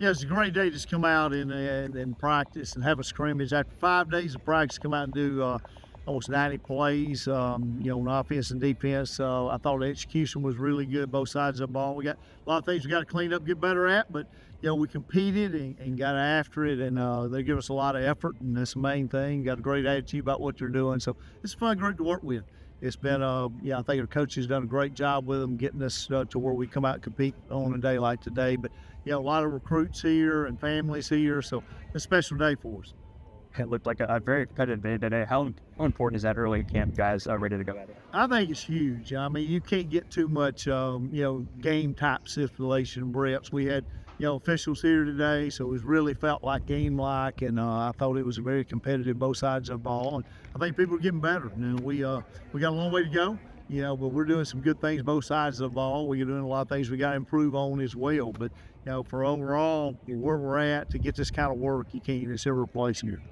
Yeah, it's a great day to just come out and practice and have a scrimmage. After 5 days of practice, come out and do almost 90 plays, on offense and defense. I thought the execution was really good, both sides of the ball. We got a lot of things we got to clean up, get better at, but we competed and got after it, and they give us a lot of effort, and that's the main thing. Got a great attitude about what they're doing, so it's a fun group to work with. It's been, I think our coach has done a great job with them, getting us to where we come out and compete on a day like today. But, a lot of recruits here and families here, so it's a special day for us. It looked like a very competitive day today. How important is that early camp guys ready to go at it? I think it's huge. I mean, you can't get too much, game type stipulation reps. We had, officials here today, so it was really felt like game-like, and I thought it was very competitive, both sides of the ball. And I think people are getting better. We got a long way to go, but we're doing some good things both sides of the ball. We're doing a lot of things we got to improve on as well. But, for overall, where we're at to get this kind of work, you can't get every place here.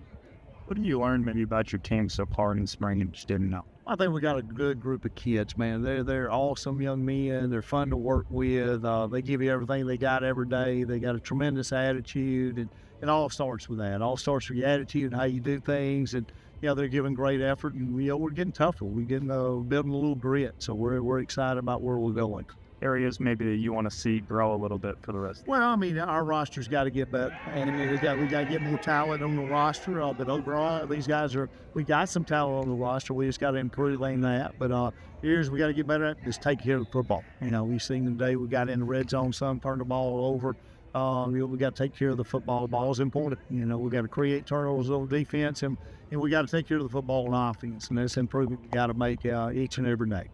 What have you learned maybe about your team so far in the spring and just didn't know? I think we got a good group of kids, man. They're awesome young men. They're fun to work with. They give you everything they got every day. They got a tremendous attitude, and it all starts with that. It all starts with your attitude and how you do things. And they're giving great effort, and we're getting tougher. We're getting building a little grit. So we're excited about where we're going. Areas maybe that you want to see grow a little bit for the rest? Well, I mean, our roster's got to get better, and we got to get more talent on the roster. But overall, we got some talent on the roster. We just got to improve on that. But here's we got to get better at is take care of the football. We've seen the day we got in the red zone, some turned the ball over. We got to take care of the football. The ball is important. We got to create turnovers on defense, and we got to take care of the football on offense. And that's improvement we got to make each and every day.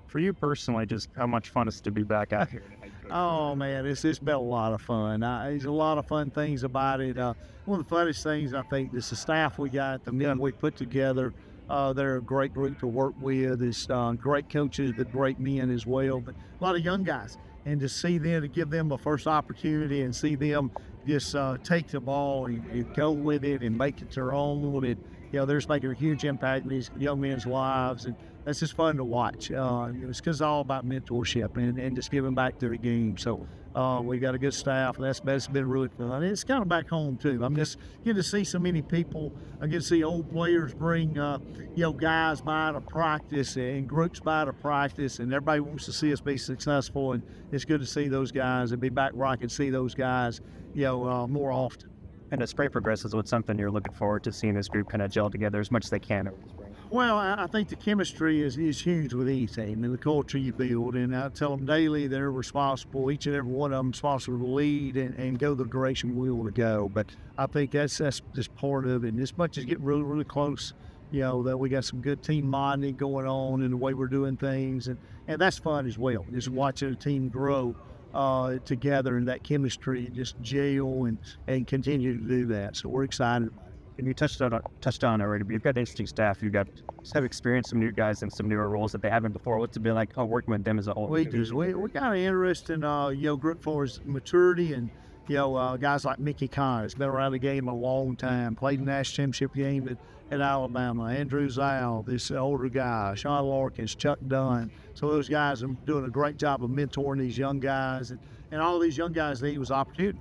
For you personally, just how much fun is to be back out here? Oh, man, it's been a lot of fun. There's a lot of fun things about it. One of the funnest things, I think, is the staff we got, the men we put together. They're a great group to work with. It's great coaches, but great men as well. But a lot of young guys. And to see them, to give them a first opportunity and see them just take the ball and go with it and make it their own. They're just making a huge impact in these young men's lives. And that's just fun to watch. It's because it's all about mentorship and just giving back to the game. So we got a good staff. That's been really fun. It's kind of back home, too. I'm just getting to see so many people. I get to see old players bring, guys by to practice and groups by to practice, and everybody wants to see us be successful. And it's good to see those guys and be back where I can see those guys, more often. And as spring progresses, what's something you're looking forward to seeing this group kind of gel together as much as they can over the spring? Well, I think the chemistry is huge with any team and the culture you build. And I tell them daily they're responsible, each and every one of them responsible to lead and go the direction we want to go. But I think that's just part of it. And as much as getting really, really close, that we got some good team bonding going on in the way we're doing things. And that's fun as well, just watching a team grow together and that chemistry just gel and continue to do that. So we're excited about it. And you touched on already, but you've got an interesting staff. You've got have experienced some new guys in some newer roles that they haven't before. What's it been like working with them as a whole? We do. We got an interesting group for his maturity and guys like Mickey Connors, been around the game a long time, played the national championship game at Alabama. Andrew Zal, this older guy, Sean Larkins, Chuck Dunn. So those guys are doing a great job of mentoring these young guys, and all these young guys need was opportunity.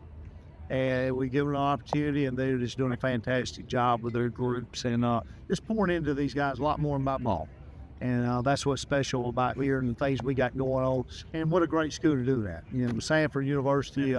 And we give them an opportunity, and they're just doing a fantastic job with their groups and just pouring into these guys a lot more about ball. And that's what's special about here and the things we got going on. And what a great school to do that. Samford University,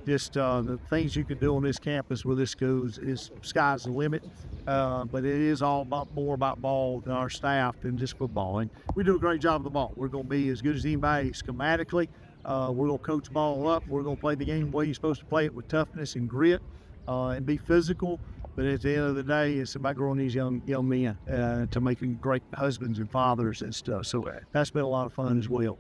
the things you can do on this campus with this school is sky's the limit. But it is all more about ball than our staff than just football. And we do a great job of the ball. We're going to be as good as anybody schematically. We're going to coach ball up. We're going to play the game the way you're supposed to play it with toughness and grit and be physical. But at the end of the day, it's about growing these young men to making great husbands and fathers and stuff. So that's been a lot of fun as well.